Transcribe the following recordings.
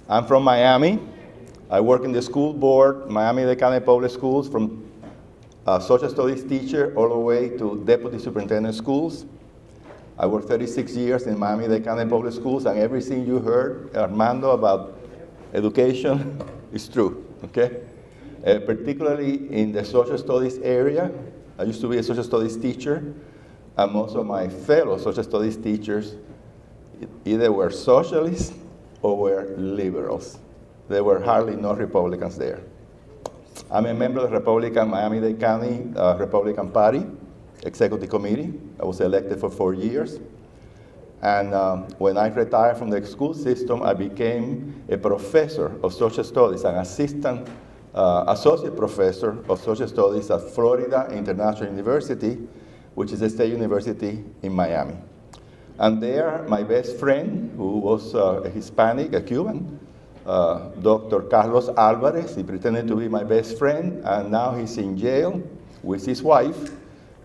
I'm from Miami. I work in the school board, Miami-Dade County Public Schools, from social studies teacher all the way to deputy superintendent of schools. I worked 36 years in Miami-Dade County Public Schools, and everything you heard, Armando, about education is true, okay? Particularly in the social studies area. I used to be a social studies teacher, and most of my fellow social studies teachers either were socialists or were liberals. There were hardly no Republicans there. I'm a member of the Republican Miami-Dade County Republican Party Executive Committee. I was elected for 4 years. And when I retired from the school system, I became a professor of social studies, an associate professor of social studies at Florida International University, which is a state university in Miami. And there, my best friend, who was a Hispanic, a Cuban, Dr. Carlos Alvarez, he pretended to be my best friend, and now he's in jail with his wife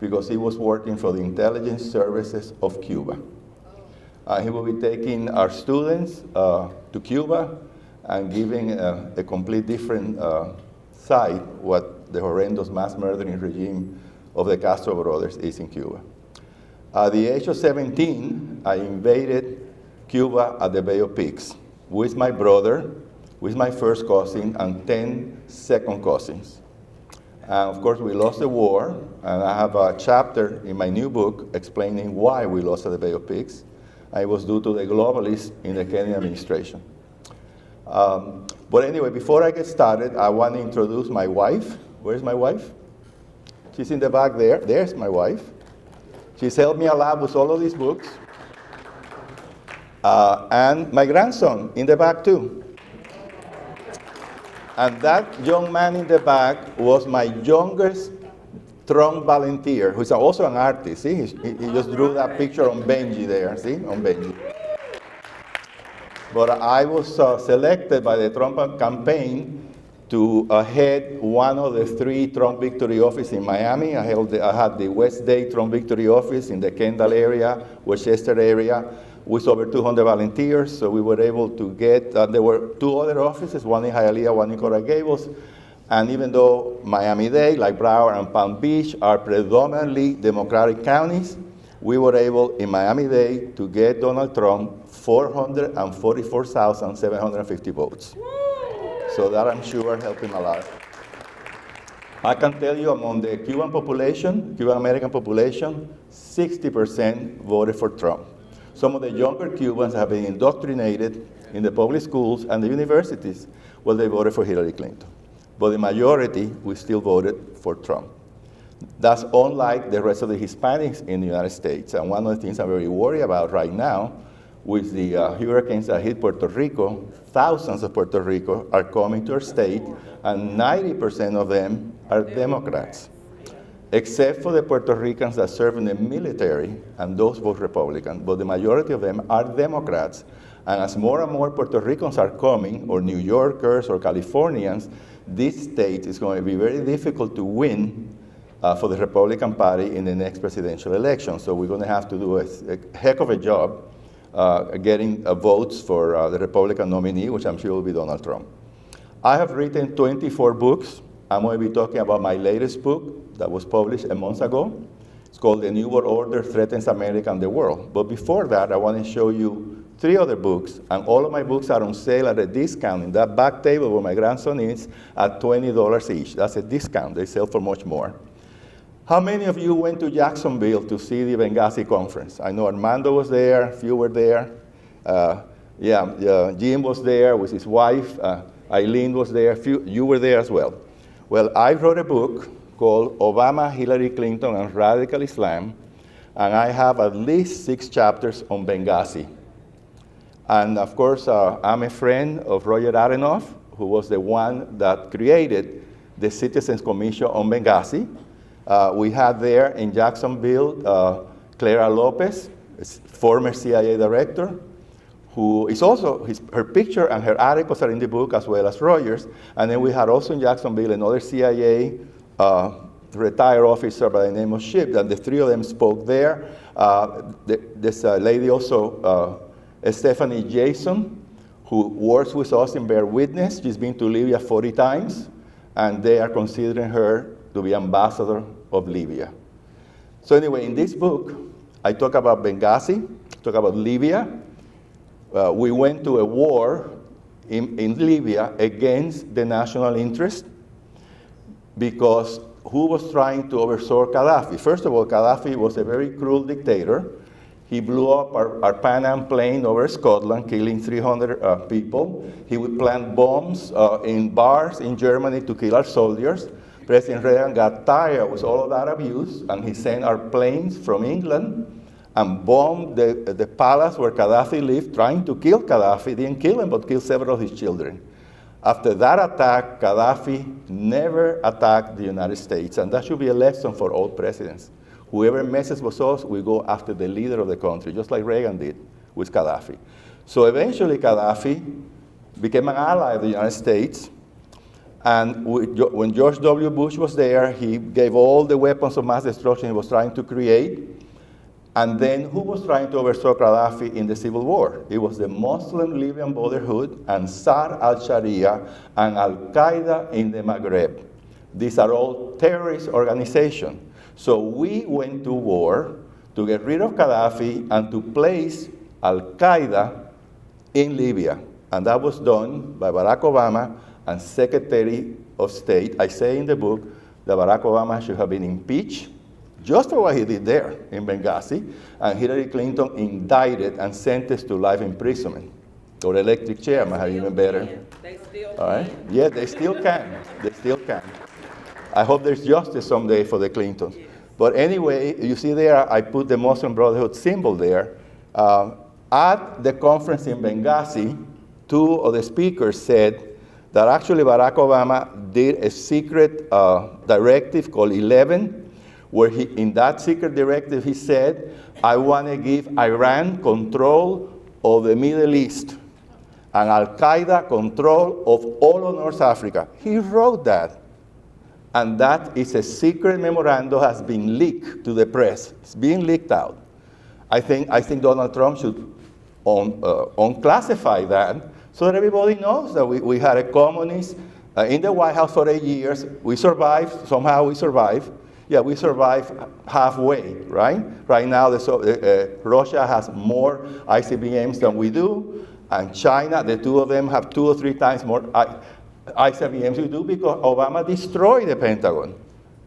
because he was working for the intelligence services of Cuba. He will be taking our students to Cuba and giving a complete different side what the horrendous mass murdering regime of the Castro brothers is in Cuba. At the age of 17, I invaded Cuba at the Bay of Pigs with my brother, with my first cousin, and 10 second cousins. And of course, we lost the war, and I have a chapter in my new book explaining why we lost at the Bay of Pigs. It was due to the globalists in the Kennedy administration. But anyway, before I get started, I want to introduce my wife. Where's my wife? She's in the back there. There's my wife. She's helped me a lot with all of these books. And my grandson in the back too. And that young man in the back was my youngest Trump volunteer, who's also an artist. See, he just drew that picture on Benji there, see, on Benji. But I was selected by the Trump campaign to head one of the 3 Trump victory offices in Miami. I had the West Day Trump victory office in the Kendall area, Westchester area, with over 200 volunteers. So we were able to get, there were 2 other offices, one in Hialeah, one in Coral Gables. And even though Miami-Dade, like Broward and Palm Beach, are predominantly Democratic counties, we were able in Miami-Dade to get Donald Trump 444,750 votes. So that, I'm sure, helped him a lot. I can tell you among the Cuban population, Cuban American population, 60% voted for Trump. Some of the younger Cubans have been indoctrinated in the public schools and the universities where they voted for Hillary Clinton. But the majority, we still voted for Trump. That's unlike the rest of the Hispanics in the United States. And one of the things I'm very worried about right now with the hurricanes that hit Puerto Rico, thousands of Puerto Rico are coming to our state, and 90% of them are Democrats, except for the Puerto Ricans that serve in the military, and those vote Republican. But the majority of them are Democrats. And as more and more Puerto Ricans are coming, or New Yorkers or Californians, this state is going to be very difficult to win for the Republican Party in the next presidential election. So we're going to have to do a heck of a job getting votes for the Republican nominee, which I'm sure will be Donald Trump. I have written 24 books. I'm going to be talking about my latest book that was published a month ago. It's called The New World Order Threatens America and the World. But before that, I want to show you 3 other books, and all of my books are on sale at a discount in that back table where my grandson is at $20 each. That's a discount. They sell for much more. How many of you went to Jacksonville to see the Benghazi conference? I know Armando was there, a few were there. Jim was there with his wife. Eileen was there. You were there as well. Well, I wrote a book called Obama, Hillary Clinton, and Radical Islam, and I have at least 6 chapters on Benghazi. And of course, I'm a friend of Roger Aronoff, who was the one that created the Citizens Commission on Benghazi. We had there in Jacksonville Clara Lopez, former CIA director, who is also, her picture and her articles are in the book as well as Rogers. And then we had also in Jacksonville another CIA retired officer by the name of Shipp, and the 3 of them spoke there. This lady also, Stephanie Jason, who works with us in Bear Witness. She's been to Libya 40 times, and they are considering her to be ambassador of Libya. So anyway, in this book, I talk about Benghazi, talk about Libya. We went to a war in Libya against the national interest because who was trying to overthrow Gaddafi? First of all, Gaddafi was a very cruel dictator. He blew up our Pan Am plane over Scotland, killing 300 people. He would plant bombs in bars in Germany to kill our soldiers. President Reagan got tired with all of that abuse, and he sent our planes from England and bombed the palace where Gaddafi lived, trying to kill Gaddafi. Didn't kill him, but killed several of his children. After that attack, Gaddafi never attacked the United States, and that should be a lesson for all presidents. Whoever messes with us, we go after the leader of the country, just like Reagan did with Gaddafi. So eventually, Gaddafi became an ally of the United States, and when George W. Bush was there, he gave all the weapons of mass destruction he was trying to create. And then who was trying to overthrow Gaddafi in the civil war? It was the Muslim Libyan Brotherhood and Sar al-Sharia and Al-Qaeda in the Maghreb. These are all terrorist organizations. So we went to war to get rid of Gaddafi and to place Al-Qaeda in Libya. And that was done by Barack Obama and Secretary of State. I say in the book that Barack Obama should have been impeached just for what he did there in Benghazi, and Hillary Clinton indicted and sentenced to life imprisonment, or electric chair, might have even better. They still All right? Yeah, they still can. They still can. I hope there's justice someday for the Clintons. But anyway, you see there, I put the Muslim Brotherhood symbol there. At the conference in Benghazi, two of the speakers said that actually Barack Obama did a secret directive called 11, where in that secret directive he said, I want to give Iran control of the Middle East and Al-Qaeda control of all of North Africa. He wrote that. And that is a secret memorandum, has been leaked to the press. It's being leaked out. I think Donald Trump should unclassify that so that everybody knows that we had a communist in the White House for 8 years. We survived, somehow we survived. Yeah, we survived halfway, right? Right now, Russia has more ICBMs than we do, and China, the two of them have 2 or 3 times more ICBMs we do because Obama destroyed the Pentagon.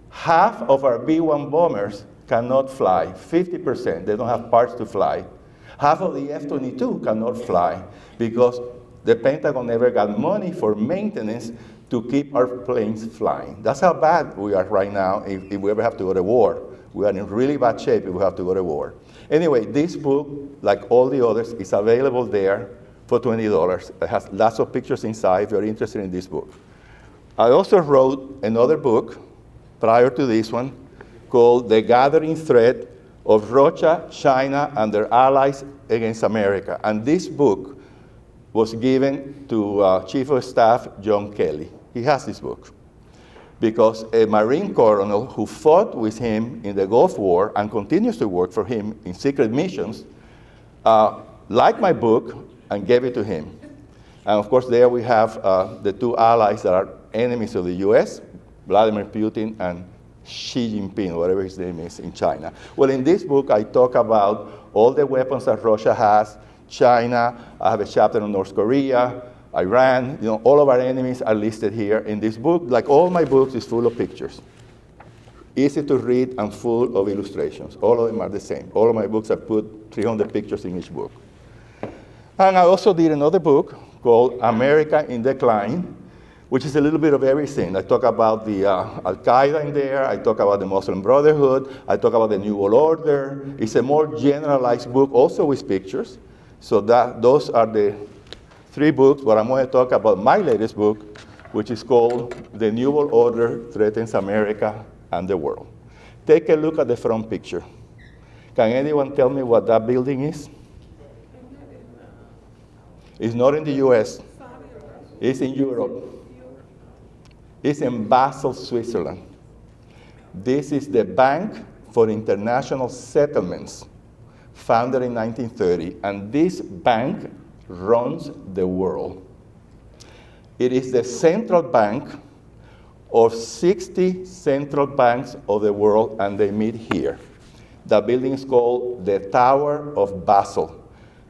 Half of our B-1 bombers cannot fly, 50%. They don't have parts to fly. Half of the F-22 cannot fly because the Pentagon never got money for maintenance to keep our planes flying. That's how bad we are right now if we ever have to go to war. We are in really bad shape if we have to go to war. Anyway, this book, like all the others, is available there for $20. It has lots of pictures inside if you're interested in this book. I also wrote another book prior to this one called The Gathering Threat of Russia, China, and Their Allies Against America. And this book was given to Chief of Staff John Kelly. He has this book because a Marine colonel who fought with him in the Gulf War and continues to work for him in secret missions liked my book and gave it to him. And of course, there we have the two allies that are enemies of the US, Vladimir Putin and Xi Jinping, whatever his name is, in China. Well, in this book, I talk about all the weapons that Russia has, China, I have a chapter on North Korea, Iran, all of our enemies are listed here in this book. Like all my books, is full of pictures. Easy to read and full of illustrations. All of them are the same. All of my books, I put 300 pictures in each book. And I also did another book called America in Decline, which is a little bit of everything. I talk about the Al-Qaeda in there. I talk about the Muslim Brotherhood. I talk about the New World Order. It's a more generalized book, also with pictures. So those are the 3 books, but I'm going to talk about my latest book, which is called The New World Order Threatens America and the World. Take a look at the front picture. Can anyone tell me what that building is? It's not in the US. It's in Europe. It's in Basel, Switzerland. This is the Bank for International Settlements, founded in 1930. And this bank runs the world. It is the central bank of 60 central banks of the world, and they meet here. The building is called the Tower of Basel.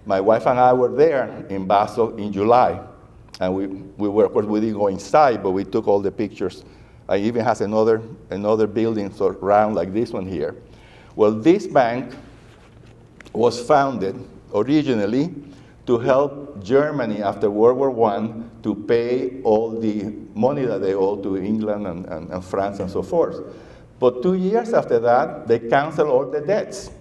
My wife and I were there in Basel in July, and we were, of course, we didn't go inside, but we took all the pictures. It even has another building sort of round like this one here. Well, this bank was founded originally to help Germany after World War I to pay all the money that they owed to England and France and so forth. But 2 years after that, they canceled all the debts.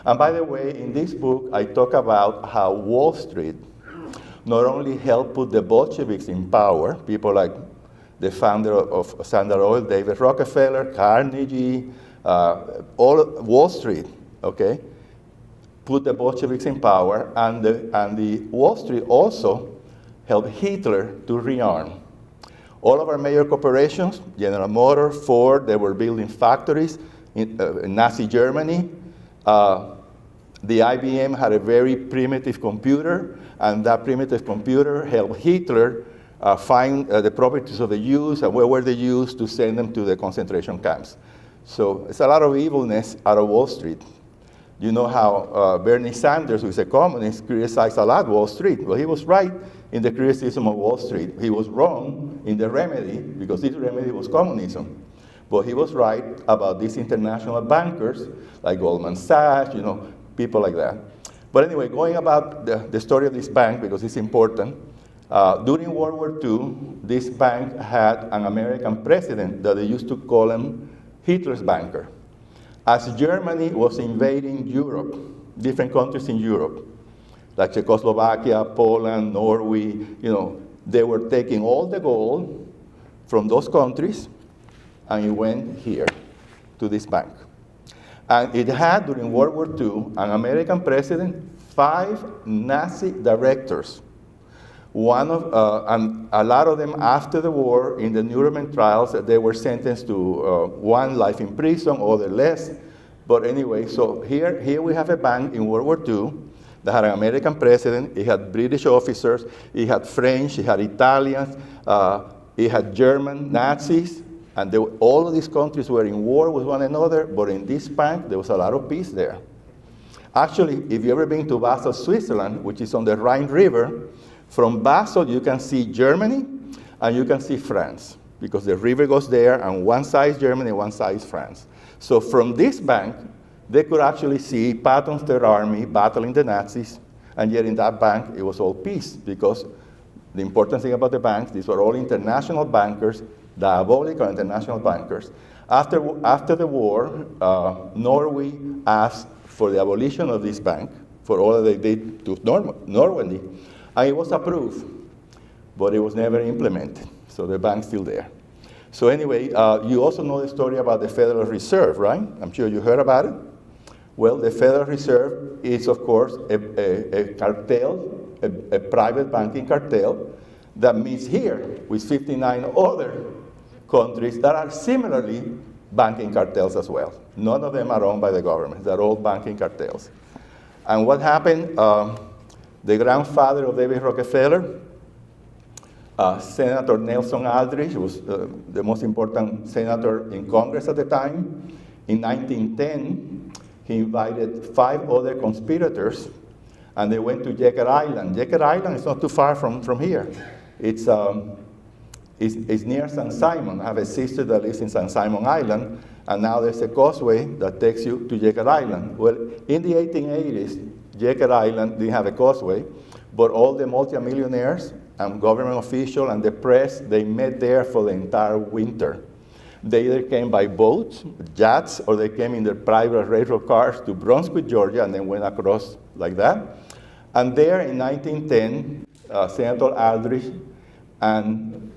And by the way, in this book, I talk about how Wall Street not only helped put the Bolsheviks in power, people like the founder of Standard Oil, David Rockefeller, Carnegie, all of Wall Street, okay, put the Bolsheviks in power, and the Wall Street also helped Hitler to rearm. All of our major corporations, General Motors, Ford, they were building factories in Nazi Germany. The IBM had a very primitive computer, and that primitive computer helped Hitler find the properties of the Jews and where were they used to send them to the concentration camps. So it's a lot of evilness out of Wall Street. You know how Bernie Sanders, who is a communist, criticized a lot Wall Street. Well, he was right in the criticism of Wall Street. He was wrong in the remedy, because this remedy was communism. But he was right about these international bankers, like Goldman Sachs, you know, people like that. But anyway, going about the story of this bank, because it's important, during World War II, this bank had an American president that they used to call him Hitler's banker. As Germany was invading Europe, different countries in Europe, like Czechoslovakia, Poland, Norway, you know, they were taking all the gold from those countries, and it went here to this bank. And it had, during World War II, an American president, 5 Nazi directors. And a lot of them after the war, in the Nuremberg trials, they were sentenced to 1 life in prison, other less. But anyway, so here we have a bank in World War II that had an American president, it had British officers, it had French, it had Italians, it had German Nazis, and all of these countries were in war with one another, but in this bank, there was a lot of peace there. Actually, if you've ever been to Basel, Switzerland, which is on the Rhine River, from Basel, you can see Germany, and you can see France, because the river goes there, and one side is Germany, one side is France. So from this bank, they could actually see Patton's Third Army battling the Nazis, and yet in that bank, it was all peace, because the important thing about the banks, these were all international bankers, diabolical international bankers. After the war, Norway asked for the abolition of this bank, for all that they did to Normandy, and it was approved, but it was never implemented. So the bank's still there. So anyway, you also know the story about the Federal Reserve, right? I'm sure you heard about it. Well, the Federal Reserve is, of course, a cartel, a private banking cartel that meets here with 59 other countries that are similarly banking cartels as well. None of them are owned by the government. They're all banking cartels. And what happened? The grandfather of David Rockefeller, Senator Nelson Aldrich, was the most important senator in Congress at the time. In 1910, he invited 5 other conspirators, and they went to Jekyll Island. Jekyll Island is not too far from here. It's near St. Simon. I have a sister that lives in St. Simon Island, and now there's a causeway that takes you to Jekyll Island. Well, in the 1880s, Jekyll Island didn't have a causeway, but all the multimillionaires and government officials and the press, they met there for the entire winter. They either came by boat, yachts, or they came in their private railroad cars to Brunswick, Georgia, and then went across like that. And there in 1910, Senator Aldrich and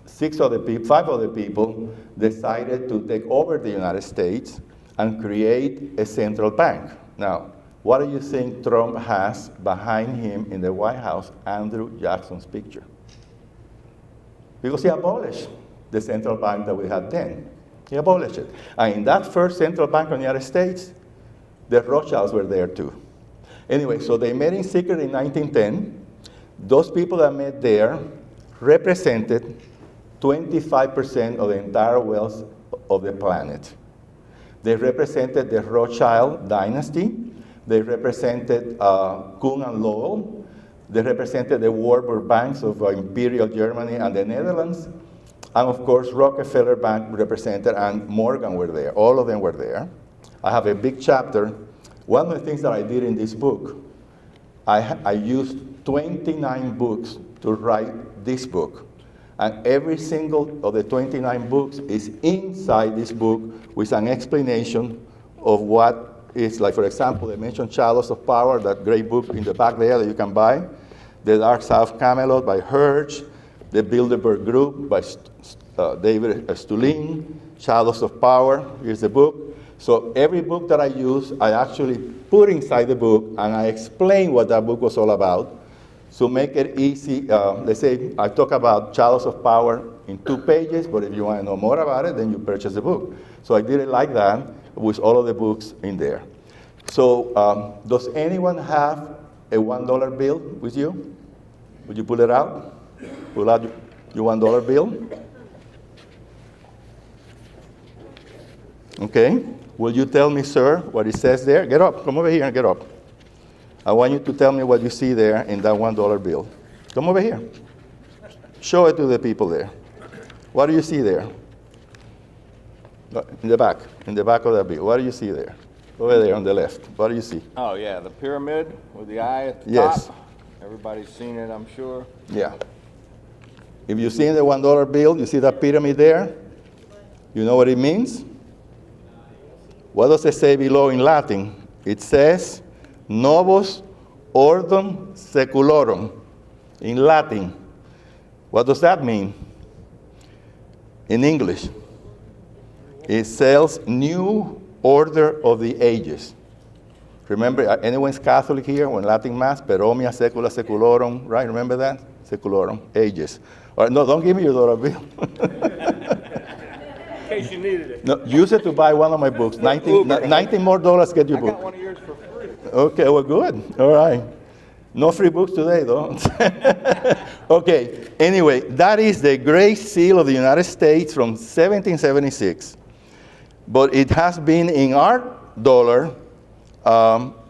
5 other people decided to take over the United States and create a central bank. Now, what do you think Trump has behind him in the White House? Andrew Jackson's picture. Because he abolished the central bank that we had then. He abolished it. And in that first central bank of the United States, the Rothschilds were there too. Anyway, so they met in secret in 1910. Those people that met there represented 25% of the entire wealth of the planet. They represented the Rothschild dynasty. They represented Kuhn and Lowell. They represented the Warburg banks of Imperial Germany and the Netherlands. And of course, Rockefeller Bank represented, and Morgan were there. All of them were there. I have a big chapter. One of the things that I did in this book, I used 29 books to write this book. And every single of the 29 books is inside this book with an explanation of what is, like, for example, they mentioned Chalice of Power, that great book in the back there that you can buy. The Dark Side of Camelot by Hirsch. The Bilderberg Group by David Stulin. Chalice of Power, here's the book. So every book that I use, I actually put inside the book, and I explain what that book was all about. So make it easy. Let's say I talk about Chalice of Power in 2 pages, but if you want to know more about it, then you purchase the book. So I did it like that with all of the books in there. So does anyone have a $1 bill with you? Would you pull it out? Pull out your $1 bill. Okay. Will you tell me, sir, what it says there? Get up. Come over here and get up. I want you to tell me what you see there in that $1 bill. Come over here. Show it to the people there. What do you see there? In the back of that bill. What do you see there? Over there on the left. What do you see? Oh, yeah, the pyramid with the eye at the Yes. top. Everybody's seen it, I'm sure. Yeah. If you see in the $1 bill, you see that pyramid there? You know what it means? What does it say below in Latin? It says, Novus Ordum Seculorum, in Latin. What does that mean? In English, it says New Order of the Ages. Remember, anyone's Catholic here? When Latin Mass, per omnia secula seculorum, right? Remember that? Seculorum, ages. Or, no, don't give me your dollar bill. In case you needed it. No, use it to buy one of my books. 19 more dollars get your I book. got one of yours for free. Okay, well, good. All right. No free books today, though. Okay, anyway, that is the Great Seal of the United States from 1776. But it has been in our dollar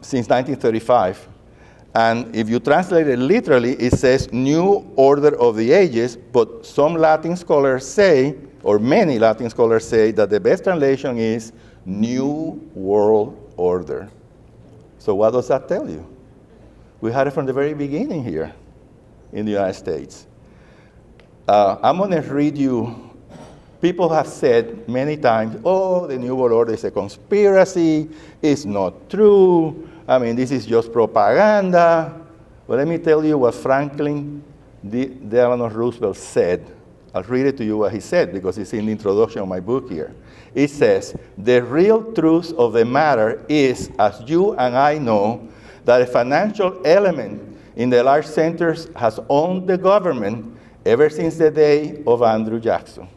since 1935. And if you translate it literally, it says New Order of the Ages, but some Latin scholars say, or many Latin scholars say, that the best translation is New World Order. So what does that tell you? We had it from the very beginning here in the United States. I'm going to read you. People have said many times, oh, the New World Order is a conspiracy. It's not true. I mean, this is just propaganda. Well, let me tell you what Franklin Delano Roosevelt said. I'll read it to you what he said, because it's in the introduction of my book here. It says, the real truth of the matter is, as you and I know, that a financial element in the large centers has owned the government ever since the day of Andrew Jackson.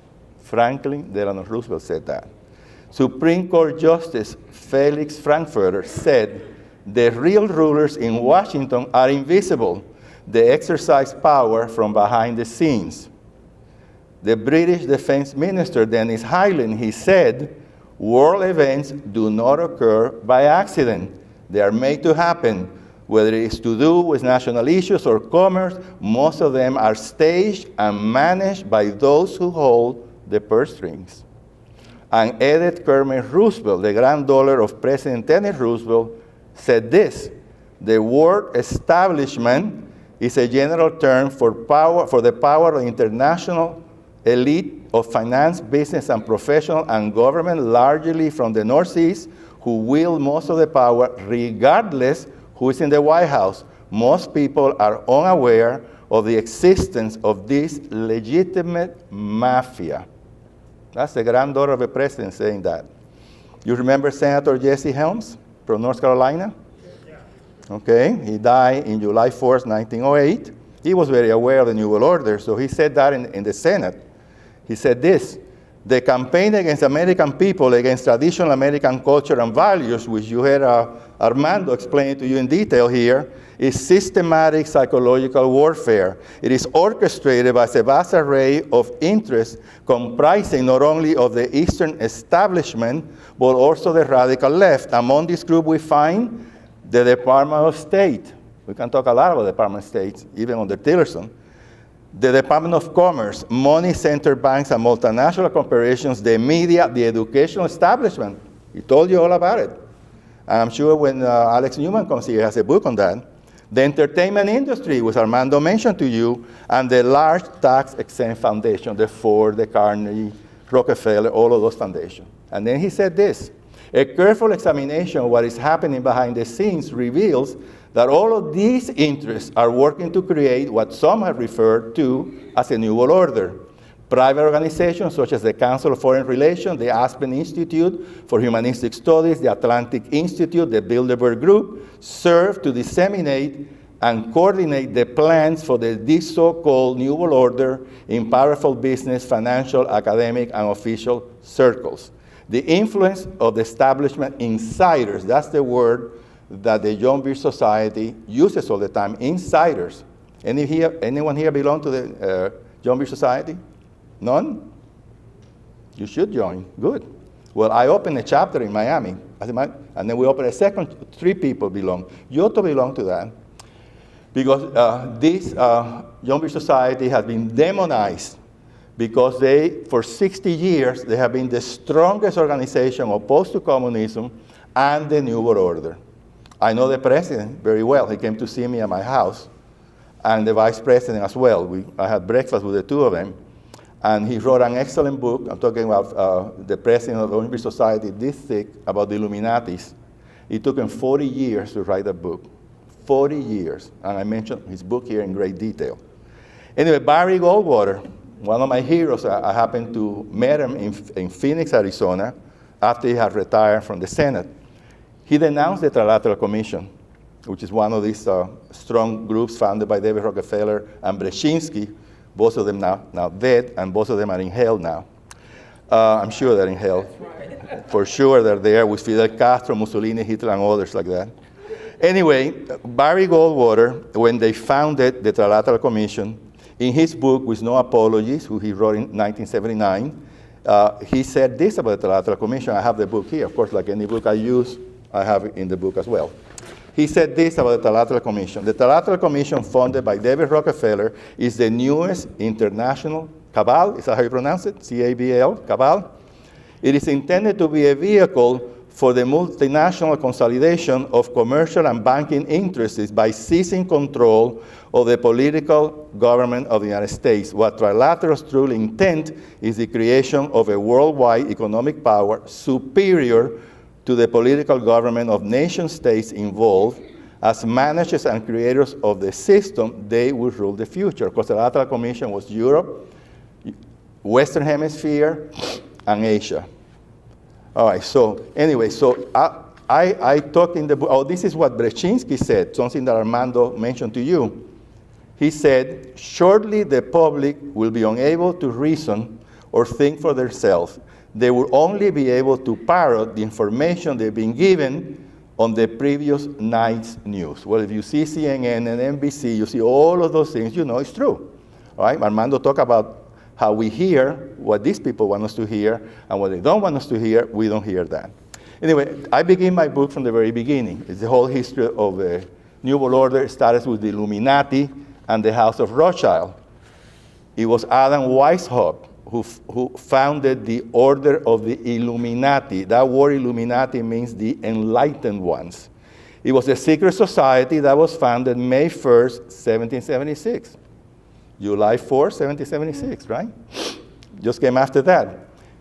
Franklin Delano Roosevelt said that. Supreme Court Justice Felix Frankfurter said, the real rulers in Washington are invisible. They exercise power from behind the scenes. The British Defense Minister, Dennis Hyland, he said, world events do not occur by accident. They are made to happen. Whether it is to do with national issues or commerce, most of them are staged and managed by those who hold the purse strings. And Edith Kermit Roosevelt, the granddaughter of President Teddy Roosevelt, said this: the word establishment is a general term for the power of international elite of finance, business, and professional and government, largely from the Northeast, who wield most of the power regardless who is in the White House. Most people are unaware of the existence of this legitimate mafia. That's the granddaughter of a president saying that. You remember Senator Jesse Helms from North Carolina? Yeah. Okay, he died in July 4th, 1908. He was very aware of the New World Order, so he said that in the Senate. He said this: The campaign against American people, against traditional American culture and values, which you heard Armando explain to you in detail here, is systematic psychological warfare. It is orchestrated by a vast array of interests comprising not only of the Eastern establishment, but also the radical left. Among this group we find the Department of State. We can talk a lot about the Department of State, even under Tillerson. The Department of Commerce, money center banks and multinational corporations, the media, the educational establishment. He told you all about it. And I'm sure when Alex Newman comes here, he has a book on that. The entertainment industry, which Armando mentioned to you, and the large tax-exempt foundation, the Ford, the Carnegie, Rockefeller, all of those foundations. And then he said this, a careful examination of what is happening behind the scenes reveals that all of these interests are working to create what some have referred to as a New World Order. Private organizations such as the Council of Foreign Relations, the Aspen Institute for Humanistic Studies, the Atlantic Institute, the Bilderberg Group, serve to disseminate and coordinate the plans for this so-called New World Order in powerful business, financial, academic, and official circles. The influence of the establishment insiders, that's the word that the John Birch Society uses all the time, insiders. Anyone here belong to the John Birch Society? None? You should join, good. Well, I opened a chapter in Miami, and then we opened a second, 3 people belong. You ought to belong to that. Because this John Birch Society has been demonized because for 60 years, they have been the strongest organization opposed to communism and the New World Order. I know the president very well. He came to see me at my house, and the vice president as well. I had breakfast with the 2 of them, and he wrote an excellent book. I'm talking about the president of the John Birch Society, this thick, about the Illuminatis. It took him 40 years to write that book. 40 years, and I mentioned his book here in great detail. Anyway, Barry Goldwater, one of my heroes, I happened to meet him in Phoenix, Arizona, after he had retired from the Senate. He denounced the Trilateral Commission, which is one of these strong groups founded by David Rockefeller and Brzezinski, both of them now dead, and both of them are in hell now. I'm sure they're in hell. For sure they're there with Fidel Castro, Mussolini, Hitler, and others like that. Anyway, Barry Goldwater, when they founded the Trilateral Commission, in his book, With No Apologies, who he wrote in 1979, he said this about the Trilateral Commission. I have the book here. Of course, like any book I use, I have it in the book as well. He said this about the Trilateral Commission. The Trilateral Commission, funded by David Rockefeller, is the newest international cabal. Is that how you pronounce it? C-A-B-A-L, cabal. It is intended to be a vehicle for the multinational consolidation of commercial and banking interests by seizing control of the political government of the United States. What Trilateral's true intent is the creation of a worldwide economic power superior to the political government of nation states involved. As managers and creators of the system, they will rule the future. Because the Trilateral Commission was Europe, Western Hemisphere, and Asia. All right, so anyway, I talk in the book, this is what Brzezinski said, something that Armando mentioned to you. He said, shortly the public will be unable to reason or think for themselves. They will only be able to parrot the information they've been given on the previous night's news. Well, if you see CNN and NBC, you see all of those things, you know it's true. All right, Armando talked about how we hear what these people want us to hear, and what they don't want us to hear, we don't hear that. Anyway, I begin my book from the very beginning. It's the whole history of the New World Order. It started with the Illuminati and the House of Rothschild. It was Adam Weishaupt who founded the Order of the Illuminati. That word Illuminati means the enlightened ones. It was a secret society that was founded May 1st, 1776. July 4th, 1776, right? Just came after that.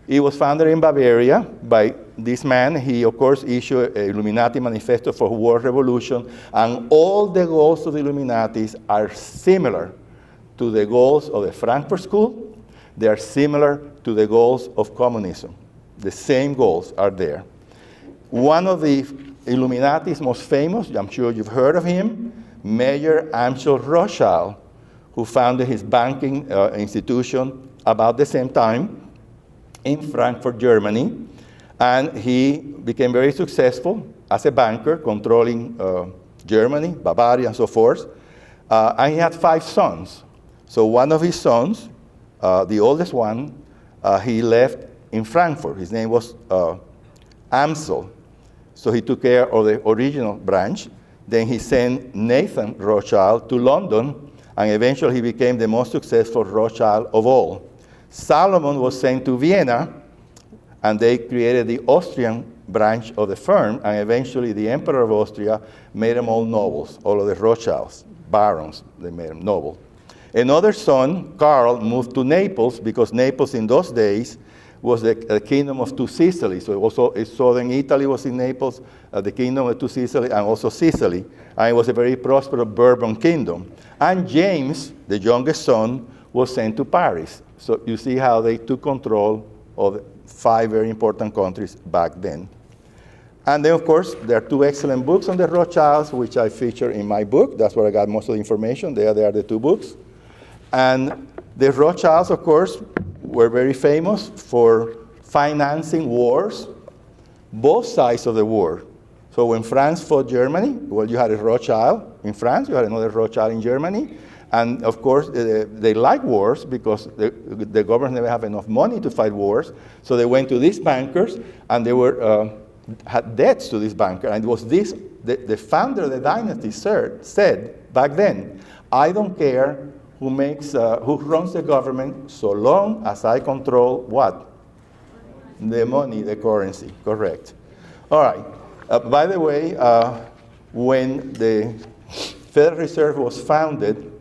It was founded in Bavaria by this man. He, of course, issued an Illuminati manifesto for world revolution, and all the goals of the Illuminatis are similar to the goals of the Frankfurt School. They are similar to the goals of communism. The same goals are there. One of the Illuminati's most famous, I'm sure you've heard of him, Mayer Amschel Rothschild, who founded his banking institution about the same time. in Frankfurt, Germany, and he became very successful as a banker, controlling Germany, Bavaria, and so forth. And he had 5 sons. So one of his sons, the oldest one, he left in Frankfurt. His name was Amsel. So he took care of the original branch. Then he sent Nathan Rothschild to London, and eventually he became the most successful Rothschild of all. Salomon was sent to Vienna, and they created the Austrian branch of the firm, and eventually the Emperor of Austria made them all nobles, all of the Rothschilds, barons, they made them noble. Another son, Karl, moved to Naples, because Naples in those days was the kingdom of two Sicilies. So also southern Italy was in Naples, the kingdom of two Sicily, and also Sicily. And it was a very prosperous Bourbon kingdom. And James, the youngest son, was sent to Paris. So you see how they took control of 5 very important countries back then. And then, of course, there are 2 excellent books on the Rothschilds, which I feature in my book. That's where I got most of the information. There are the 2 books. And the Rothschilds, of course, were very famous for financing wars, both sides of the war. So when France fought Germany, well, you had a Rothschild in France, you had another Rothschild in Germany. And of course, they like wars because the government never have enough money to fight wars. So they went to these bankers, and they had debts to this banker. And it was this, the founder of the dynasty said back then, I don't care who runs the government so long as I control what? The money, the currency, correct. All right. By the way, when the Federal Reserve was founded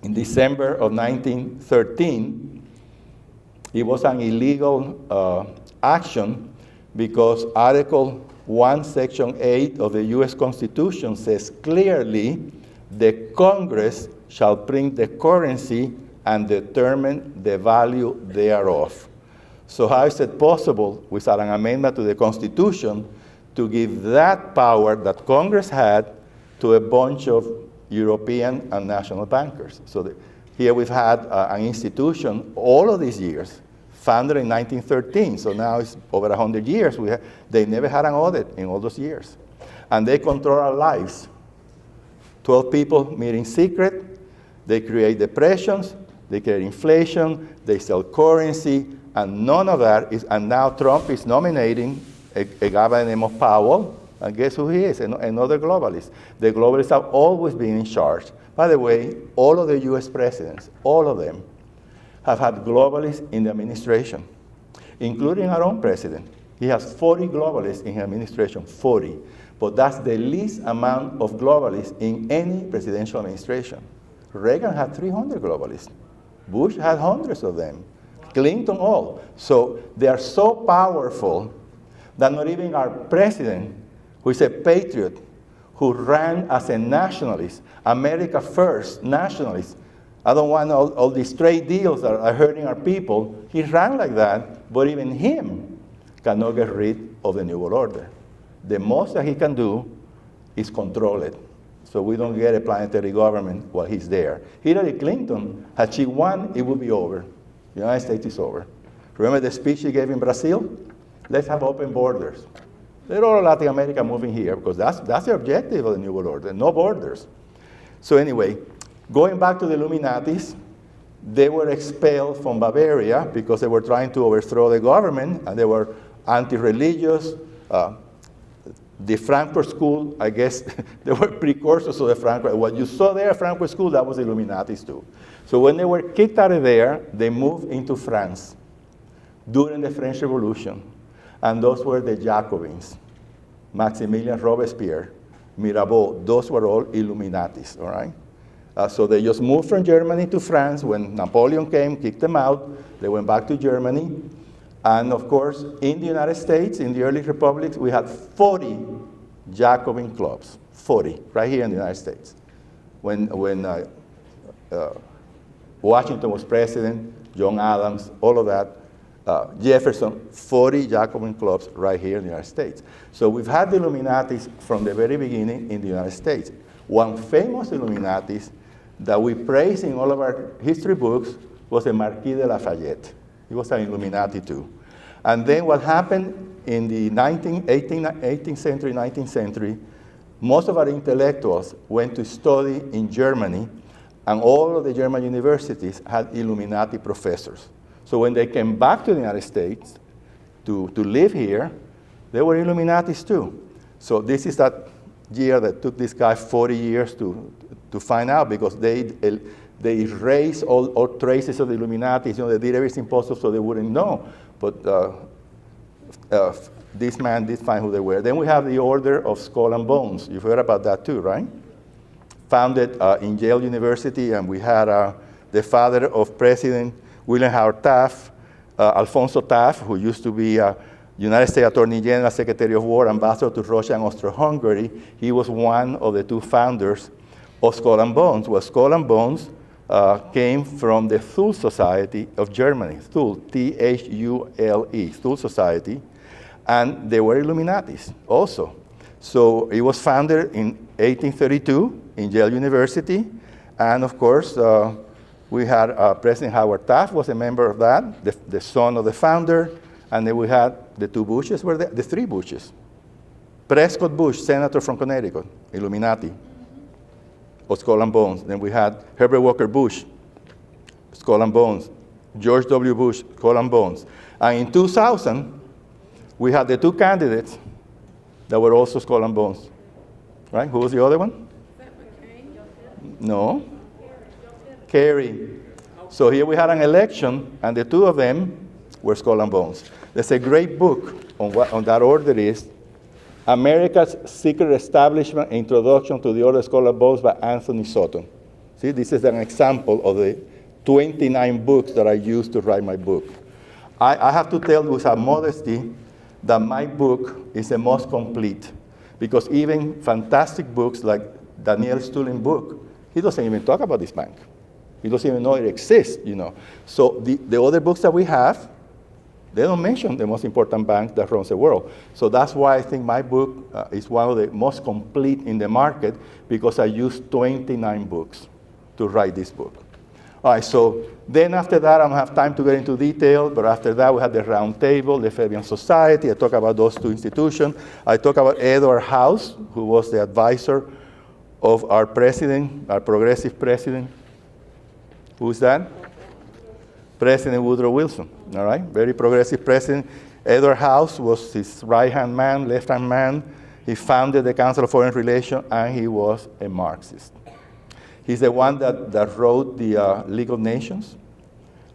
in December of 1913, it was an illegal action because Article 1, Section 8 of the U.S. Constitution says clearly the Congress shall print the currency and determine the value thereof. So how is it possible, without an amendment to the Constitution, to give that power that Congress had to a bunch of European and national bankers? So here we've had an institution all of these years, founded in 1913, so now it's over 100 years. They never had an audit in all those years. And they control our lives. 12 people meet in secret. They create depressions, they create inflation, they sell currency, and none of that is, and now Trump is nominating a guy by the name of Powell, and guess who he is? Another globalist. The globalists have always been in charge. By the way, all of the US presidents, all of them, have had globalists in the administration, including our own president. He has 40 globalists in his administration, 40. But that's the least amount of globalists in any presidential administration. Reagan had 300 globalists. Bush had hundreds of them. Clinton, all. So they are so powerful that not even our president, who is a patriot, who ran as a nationalist, America first, nationalist, I don't want all these trade deals that are hurting our people. He ran like that, but even him cannot get rid of the New World Order. The most that he can do is control it, so we don't get a planetary government while he's there. Hillary Clinton, had she won, it would be over. The United States is over. Remember the speech she gave in Brazil? Let's have open borders. Let all of Latin America moving here, because that's the objective of the New World Order, no borders. So anyway, going back to the Illuminatis, they were expelled from Bavaria because they were trying to overthrow the government, and they were anti-religious. The Frankfurt School, I guess, they were precursors of the Frankfurt. What you saw there at Frankfurt School, that was the Illuminatis too. So when they were kicked out of there, they moved into France during the French Revolution. And those were the Jacobins. Maximilien Robespierre, Mirabeau, those were all Illuminatis, all right? So they just moved from Germany to France. When Napoleon came, kicked them out, they went back to Germany. And of course, in the United States, in the early republics, we had 40 Jacobin clubs, 40, right here in the United States. When Washington was president, John Adams, all of that, Jefferson, 40 Jacobin clubs right here in the United States. So we've had the Illuminatis from the very beginning in the United States. One famous Illuminatis that we praise in all of our history books was the Marquis de Lafayette. He was an Illuminati too. And then what happened in the 18th century, 19th century, most of our intellectuals went to study in Germany, and all of the German universities had Illuminati professors. So when they came back to the United States to live here, they were Illuminatis too. So this is that year that took this guy 40 years to find out, because they erased all traces of the Illuminati. They did everything possible so they wouldn't know. But this man did find who they were. Then we have the Order of Skull and Bones. You've heard about that too, right? Founded in Yale University, and we had the father of President William Howard Taft, Alfonso Taft, who used to be United States Attorney General, Secretary of War, Ambassador to Russia and Austro-Hungary. He was one of the two founders of Skull and Bones. Well, Skull and Bones came from the Thule Society of Germany, Thule, Thule, Thule Society, and they were Illuminatis also. So it was founded in 1832 in Yale University, and of course, we had President Howard Taft was a member of that, the son of the founder, and then we had the two Bushes, the three Bushes. Prescott Bush, senator from Connecticut, Illuminati, of Skull and Bones. Then we had Herbert Walker Bush, Skull and Bones. George W. Bush, Skull and Bones. And in 2000, we had the two candidates that were also Skull and Bones. Right? Who was the other one? No. Kerry. So here we had an election, and the two of them were Skull and Bones. There's a great book on that order is America's Secret Establishment, Introduction to the Order of Skull and Bones by Anthony Sutton. See, this is an example of the 29 books that I used to write my book. I have to tell you with some modesty that my book is the most complete, because even fantastic books like Daniel Stulin book, he doesn't even talk about this bank. He doesn't even know it exists, So the other books that we have, they don't mention the most important bank that runs the world. So that's why I think my book is one of the most complete in the market, because I used 29 books to write this book. All right, so then after that, I don't have time to get into detail, but after that, we had the Round Table, the Fabian Society. I talk about those two institutions. I talk about Edward House, who was the advisor of our president, our progressive president. Who's that? President Woodrow Wilson, all right? Very progressive president. Edward House was his right-hand man, left-hand man. He founded the Council of Foreign Relations, and he was a Marxist. He's the one that wrote the League of Nations.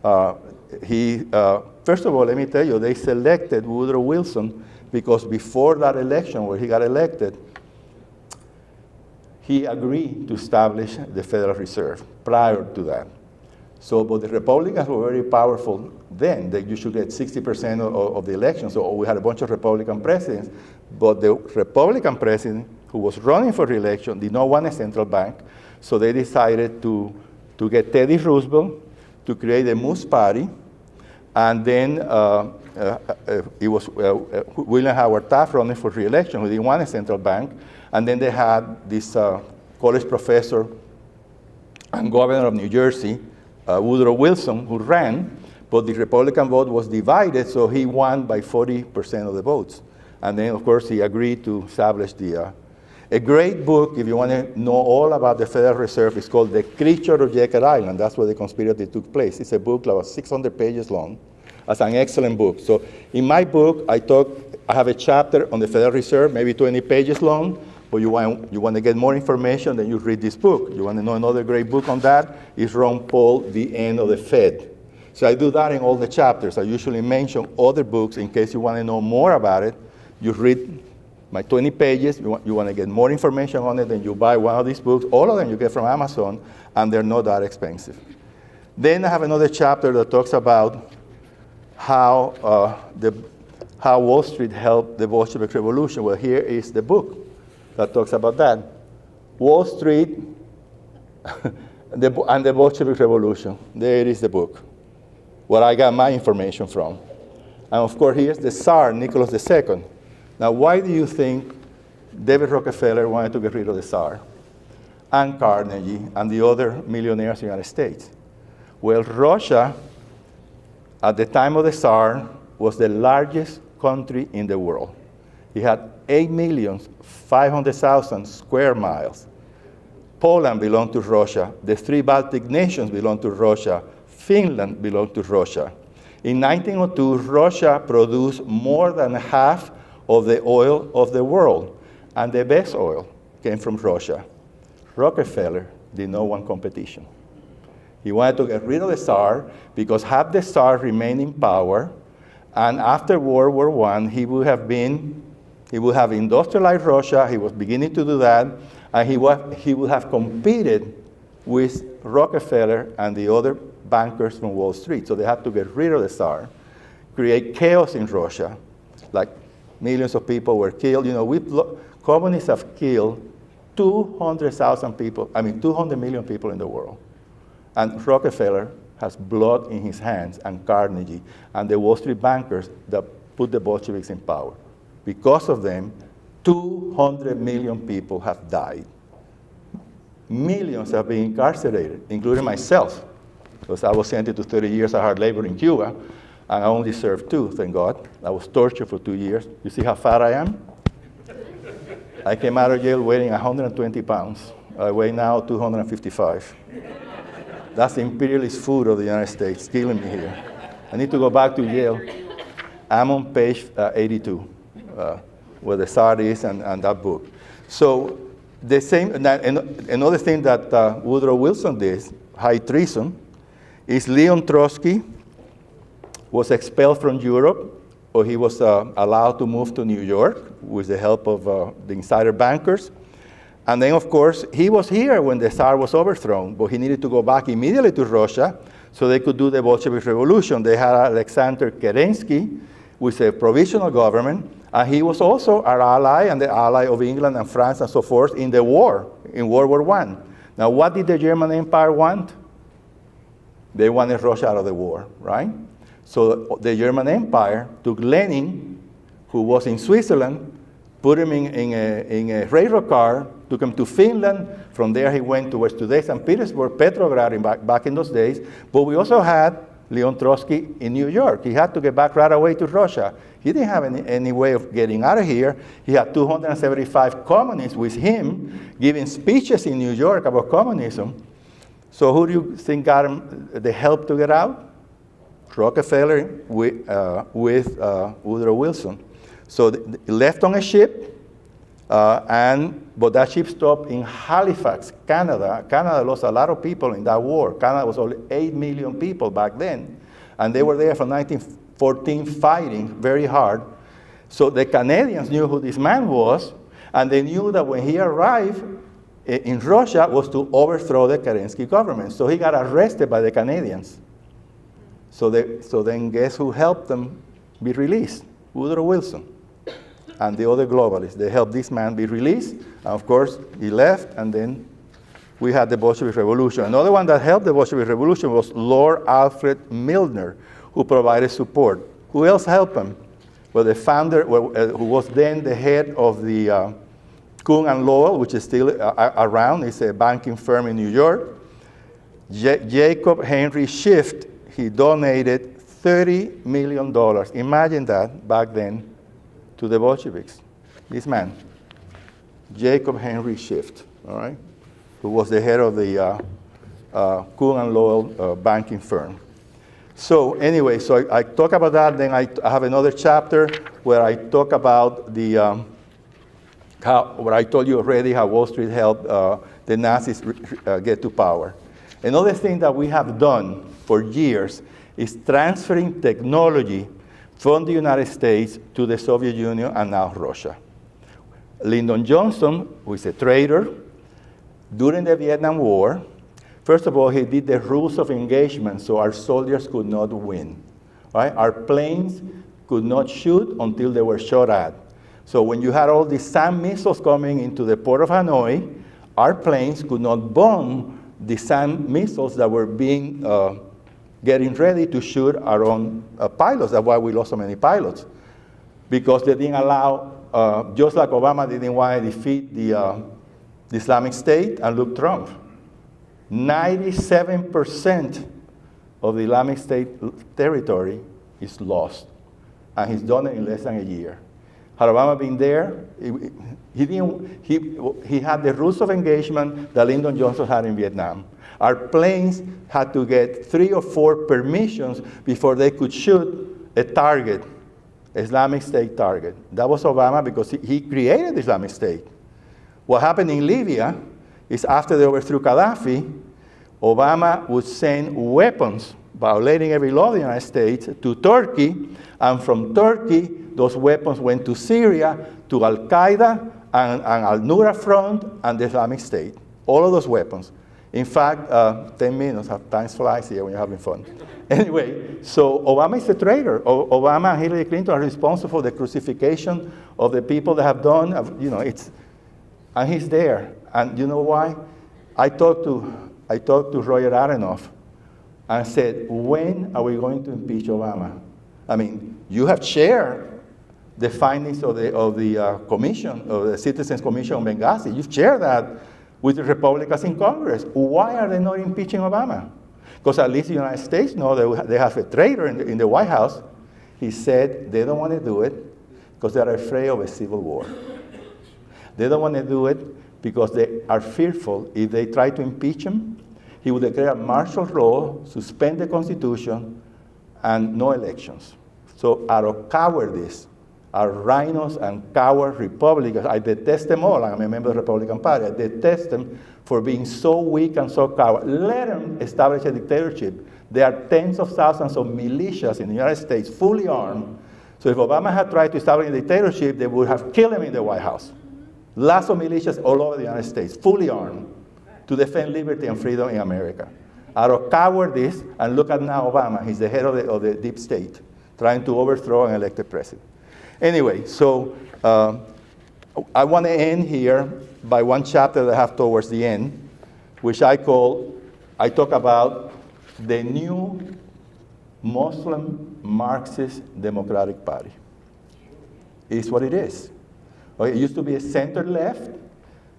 First of all, let me tell you, they selected Woodrow Wilson because before that election where he got elected, he agreed to establish the Federal Reserve prior to that. So, but the Republicans were very powerful then. They usually get 60% of the election. So we had a bunch of Republican presidents, but the Republican president who was running for re-election did not want a central bank. So they decided to get Teddy Roosevelt to create a Moose Party, and then it was William Howard Taft running for re-election, who didn't want a central bank, and then they had this college professor and governor of New Jersey, Woodrow Wilson, who ran, but the Republican vote was divided, so he won by 40% of the votes. And then, of course, he agreed to establish a great book, if you want to know all about the Federal Reserve, is called The Creature of Jekyll Island. That's where the conspiracy took place. It's a book about 600 pages long. It's an excellent book. So in my book, I have a chapter on the Federal Reserve, maybe 20 pages long, but you want to get more information, then you read this book. You want to know another great book on that, is Ron Paul, The End of the Fed. So I do that in all the chapters. I usually mention other books in case you want to know more about it. You read my 20 pages, you want to get more information on it, then you buy one of these books. All of them you get from Amazon, and they're not that expensive. Then I have another chapter that talks about how Wall Street helped the Bolshevik Revolution. Well, here is the book that talks about that. Wall Street and the Bolshevik Revolution. There is the book, where I got my information from. And of course, here's the Tsar, Nicholas II. Now, why do you think David Rockefeller wanted to get rid of the Tsar and Carnegie and the other millionaires in the United States? Well, Russia at the time of the Tsar, was the largest country in the world. It had 8,500,000 square miles. Poland belonged to Russia. The 3 Baltic nations belonged to Russia. Finland belonged to Russia. In 1902, Russia produced more than half of the oil of the world, and the best oil came from Russia. Rockefeller did not want competition. He wanted to get rid of the Tsar because had the Tsar remained in power, and after World War I, he would have industrialized Russia. He was beginning to do that, and he would have competed with Rockefeller and the other bankers from Wall Street. So they had to get rid of the Tsar, create chaos in Russia, like millions of people were killed. You know, communists have killed 200,000 people, 200 million people in the world. And Rockefeller has blood in his hands, and Carnegie, and the Wall Street bankers that put the Bolsheviks in power. Because of them, 200 million people have died. Millions have been incarcerated, including myself, because I was sentenced to 30 years of hard labor in Cuba, and I only served 2, thank God. I was tortured for 2 years. You see how fat I am? I came out of jail weighing 120 pounds. I weigh now 255. That's the imperialist food of the United States, killing me here. I need to go back to Yale. I'm on page 82, where the Tsar is and that book. So the same, another thing that Woodrow Wilson did, high treason, is Leon Trotsky was expelled from Europe, or he was allowed to move to New York with the help of the insider bankers. And then, of course, he was here when the Tsar was overthrown, but he needed to go back immediately to Russia so they could do the Bolshevik Revolution. They had Alexander Kerensky with a provisional government, and he was also our ally and the ally of England and France and so forth in the war, in World War I. Now, what did the German Empire want? They wanted Russia out of the war, right? So the German Empire took Lenin, who was in Switzerland, put him in a railroad car, took him to Finland. From there, he went to what's today St. Petersburg, Petrograd back in those days. But we also had Leon Trotsky in New York. He had to get back right away to Russia. He didn't have any way of getting out of here. He had 275 communists with him giving speeches in New York about communism. So who do you think got him the help to get out? Rockefeller with Woodrow Wilson. So left on a ship, but that ship stopped in Halifax, Canada. Canada lost a lot of people in that war. Canada was only 8 million people back then. And they were there from 1914 fighting very hard. So the Canadians knew who this man was, and they knew that when he arrived in Russia was to overthrow the Kerensky government. So he got arrested by the Canadians. So then guess who helped them be released? Woodrow Wilson and the other globalists. They helped this man be released. And of course, he left, and then we had the Bolshevik Revolution. Another one that helped the Bolshevik Revolution was Lord Alfred Milner, who provided support. Who else helped him? Well, the founder, who was then the head of the Kuhn and Lowell, which is still around. It's a banking firm in New York. Jacob Henry Schiff, he donated $30 million. Imagine that back then to the Bolsheviks. This man, Jacob Henry Schiff, all right, who was the head of the Kuhn and Lowell banking firm. So anyway, so I talk about that. Then I have another chapter where I talk about the what I told you already, how Wall Street helped the Nazis get to power. Another thing that we have done for years is transferring technology from the United States to the Soviet Union and now Russia. Lyndon Johnson, who is a traitor, during the Vietnam War, first of all, he did the rules of engagement so our soldiers could not win. Right? Our planes could not shoot until they were shot at. So when you had all these SAM missiles coming into the port of Hanoi, our planes could not bomb the SAM missiles that were getting ready to shoot our own pilots. That's why we lost so many pilots. Because they didn't allow, just like Obama didn't want to defeat the Islamic State, and look, Trump. 97% of the Islamic State territory is lost. And he's done it in less than a year. Had Obama been there, he had the rules of engagement that Lyndon Johnson had in Vietnam. Our planes had to get 3 or 4 permissions before they could shoot a target, Islamic State target. That was Obama because he created the Islamic State. What happened in Libya is after they overthrew Gaddafi, Obama would send weapons, violating every law of the United States, to Turkey, and from Turkey, those weapons went to Syria, to Al-Qaeda, and Al-Nura Front, and the Islamic State. All of those weapons. In fact, 10 minutes, time flies here when you're having fun. Anyway, so Obama is a traitor. Obama and Hillary Clinton are responsible for the crucifixion of the people that have done, and he's there. And you know why? I talked to Roger Aronoff and said, when are we going to impeach Obama? I mean, you have shared the findings of the commission, of the Citizens Commission on Benghazi. You've shared that with the Republicans in Congress. Why are they not impeaching Obama? Because at least the United States know that they have a traitor in the White House. He said they don't want to do it because they're afraid of a civil war. They don't want to do it because they are fearful if they try to impeach him, he would declare martial law, suspend the Constitution, and no elections. So out of cowardice, are rhinos and coward Republicans. I detest them all. I'm a member of the Republican Party. I detest them for being so weak and so coward. Let them establish a dictatorship. There are tens of thousands of militias in the United States, fully armed. So if Obama had tried to establish a dictatorship, they would have killed him in the White House. Lots of militias all over the United States, fully armed, to defend liberty and freedom in America. Out of cowardice, and look at now Obama, he's the head of the deep state, trying to overthrow an elected president. Anyway, so I want to end here by one chapter that I have towards the end, which I talk about the new Muslim Marxist Democratic Party. It's what it is. Okay, it used to be a center-left.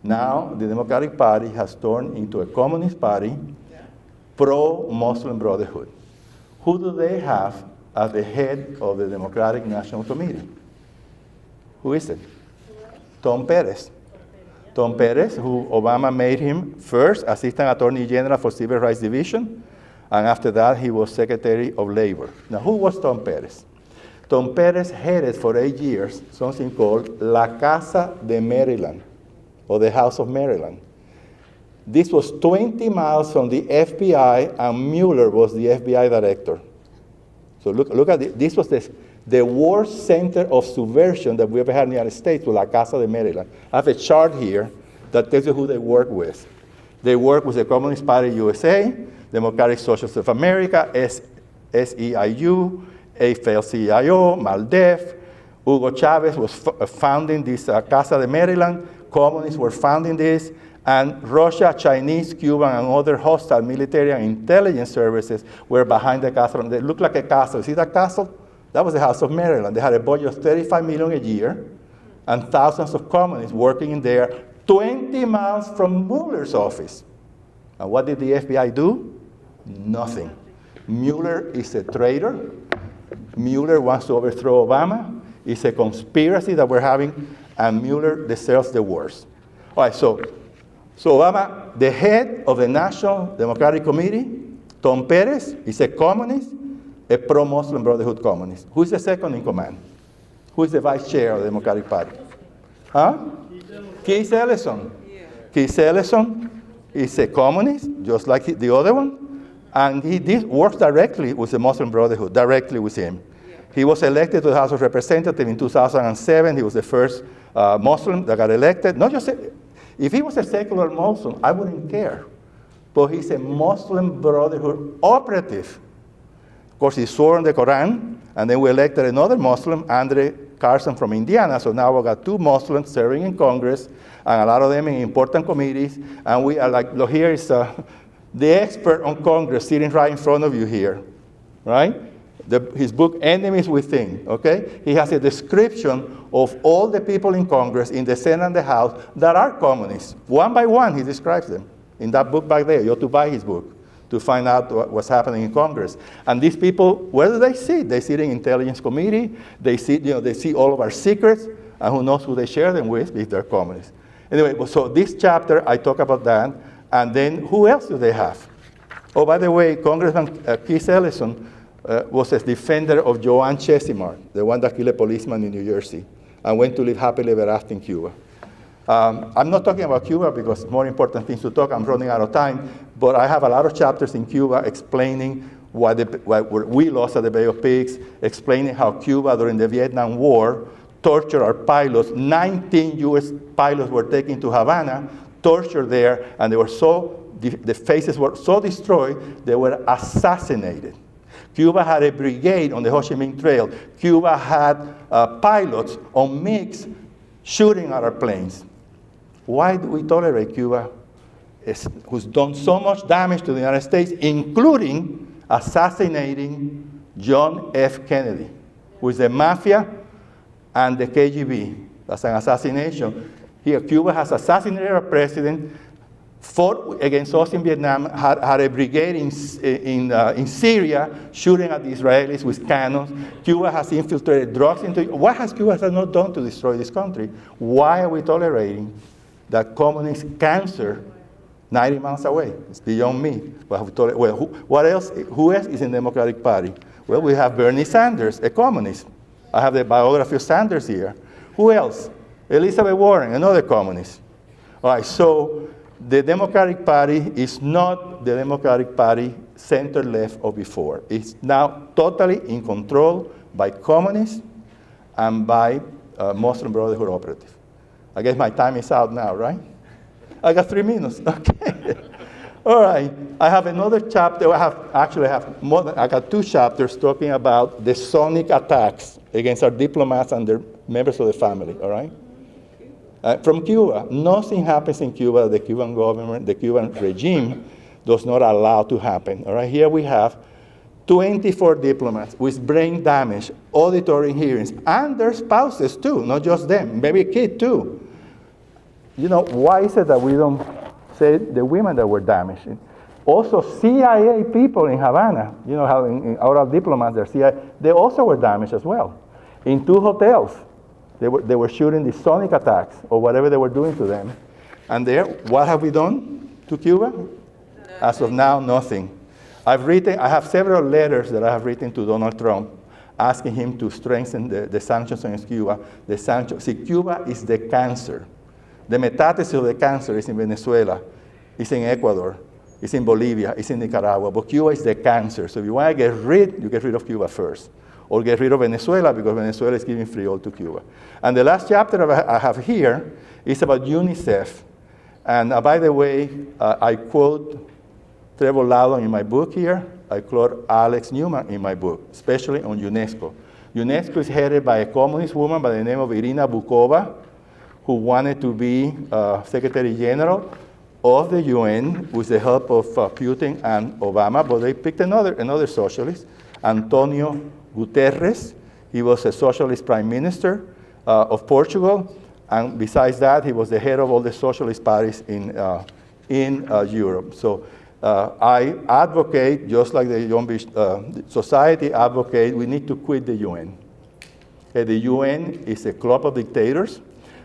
Now the Democratic Party has turned into a communist party, pro-Muslim Brotherhood. Who do they have as the head of the Democratic National Committee? Who is it? Tom Perez. Tom Perez, who Obama made him first Assistant Attorney General for Civil Rights Division, and after that he was Secretary of Labor. Now, who was Tom Perez? Tom Perez headed for 8 years something called La Casa de Maryland, or the House of Maryland. This was 20 miles from the FBI, and Mueller was the FBI director. So look at it. This was the worst center of subversion that we ever had in the United States, with La Casa de Maryland. I have a chart here that tells you who they work with. They work with the Communist Party USA, Democratic Socialists of America, SEIU, AFL-CIO, MALDEF. Hugo Chavez was founding this Casa de Maryland. Communists were founding this. And Russia, Chinese, Cuban, and other hostile military and intelligence services were behind the castle. They look like a castle. See that castle? That was the House of Maryland. They had a budget of $35 million a year and thousands of communists working in there, 20 miles from Mueller's office. And what did the FBI do? Nothing. Mueller is a traitor. Mueller wants to overthrow Obama. It's a conspiracy that we're having, and Mueller deserves the worst. All right, so Obama, the head of the National Democratic Committee, Tom Perez, is a communist, a pro-Muslim Brotherhood communist. Who is the second in command? Who is the vice chair of the Democratic Party? Huh? Keith Ellison. Yeah. Keith Ellison is a communist, just like the other one, and he works directly with the Muslim Brotherhood, directly with him. Yeah. He was elected to the House of Representatives in 2007. He was the first Muslim that got elected. Not just if he was a secular Muslim, I wouldn't care. But he's a Muslim Brotherhood operative. Of course, he swore on the Quran, and then we elected another Muslim, Andre Carson from Indiana. So now we've got 2 Muslims serving in Congress, and a lot of them in important committees. And we are like, look, here is the expert on Congress sitting right in front of you here, right? His book, Enemies Within, okay? He has a description of all the people in Congress, in the Senate and the House, that are communists. One by one, he describes them in that book back there. You have to buy his book. to find out what's happening in Congress. And these people, where do they sit? They sit in Intelligence Committee. They see all of our secrets, and who knows who they share them with if they're communists. Anyway, so this chapter, I talk about that. And then who else do they have? Oh, by the way, Congressman Keith Ellison was a defender of Joanne Chesimard, the one that killed a policeman in New Jersey, and went to live happily ever after in Cuba. I'm not talking about Cuba because more important things to talk. I'm running out of time. But I have a lot of chapters in Cuba explaining why we lost at the Bay of Pigs, explaining how Cuba during the Vietnam War tortured our pilots. 19 U.S. pilots were taken to Havana, tortured there, and they were the faces were so destroyed, they were assassinated. Cuba had a brigade on the Ho Chi Minh Trail. Cuba had pilots on MiGs shooting at our planes. Why do we tolerate Cuba, who's done so much damage to the United States, including assassinating John F. Kennedy, who is the mafia and the KGB? That's an assassination. Here, Cuba has assassinated our president, fought against us in Vietnam, had a brigade in Syria shooting at the Israelis with cannons. Cuba has infiltrated drugs into it. What has Cuba not done to destroy this country? Why are we tolerating that communist cancer 90 miles away? It's beyond me. What else? Who else is in the Democratic Party? Well, we have Bernie Sanders, a communist. I have the biography of Sanders here. Who else? Elizabeth Warren, another communist. All right, so the Democratic Party is not the Democratic Party center-left of before. It's now totally in control by communists and by Muslim Brotherhood operatives. I guess my time is out now, right? I got 3 minutes. Okay. All right. I have another chapter. I got 2 chapters talking about the sonic attacks against our diplomats and their members of the family. All right. From Cuba, nothing happens in Cuba that the Cuban government, the Cuban regime, does not allow to happen. All right, here we have 24 diplomats with brain damage, auditory hearings, and their spouses too, not just them, maybe a kid too. You know, why is it that we don't say the women that were damaged? Also, CIA people in Havana, you know how in our diplomats, they're CIA, they also were damaged as well. In 2 hotels. They were shooting the sonic attacks or whatever they were doing to them. And there, what have we done to Cuba? As of now, nothing. I have several letters that I have written to Donald Trump asking him to strengthen the sanctions against Cuba. See, Cuba is the cancer. The metastasis of the cancer is in Venezuela, it's in Ecuador, it's in Bolivia, it's in Nicaragua. But Cuba is the cancer. So if you want to get rid, you get rid of Cuba first. Or get rid of Venezuela because Venezuela is giving free oil to Cuba. And the last chapter I have here is about UNICEF. And by the way, I quote Trevor Loudon in my book here. I quote Alex Newman in my book, especially on UNESCO. UNESCO is headed by a communist woman by the name of Irina Bukova, who wanted to be Secretary General of the UN with the help of Putin and Obama, but they picked another socialist, Antonio Guterres. He was a socialist prime minister of Portugal, and besides that, he was the head of all the socialist parties in Europe. So I advocate, just like the Young Society advocate, we need to quit the UN. Okay, the UN is a club of dictators,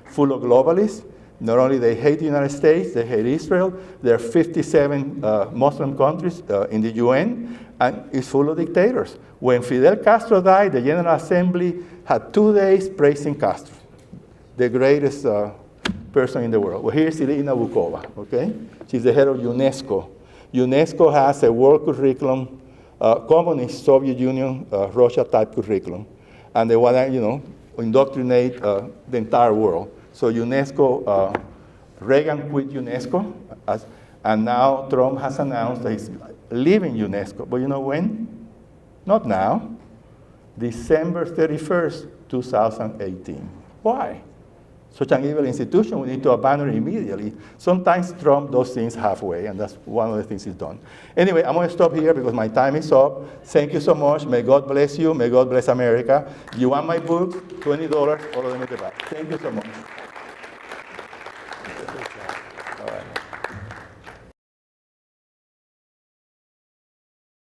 full of globalists. Not only they hate the United States, they hate Israel. There are 57 Muslim countries in the UN, and it's full of dictators. When Fidel Castro died, the General Assembly had 2 days praising Castro, the greatest person in the world. Well, here's Irina Bukova, okay? She's the head of UNESCO. UNESCO has a world curriculum, communist Soviet Union, Russia-type curriculum. And they want to, indoctrinate the entire world. So UNESCO, Reagan quit UNESCO, and now Trump has announced that he's leaving UNESCO. But you know when? Not now. December 31st, 2018. Why? Such an evil institution, we need to abandon it immediately. Sometimes Trump does things halfway, and that's one of the things he's done. Anyway, I'm going to stop here because my time is up. Thank you so much. May God bless you. May God bless America. You want my book? $20, all of them at the back. Thank you so much.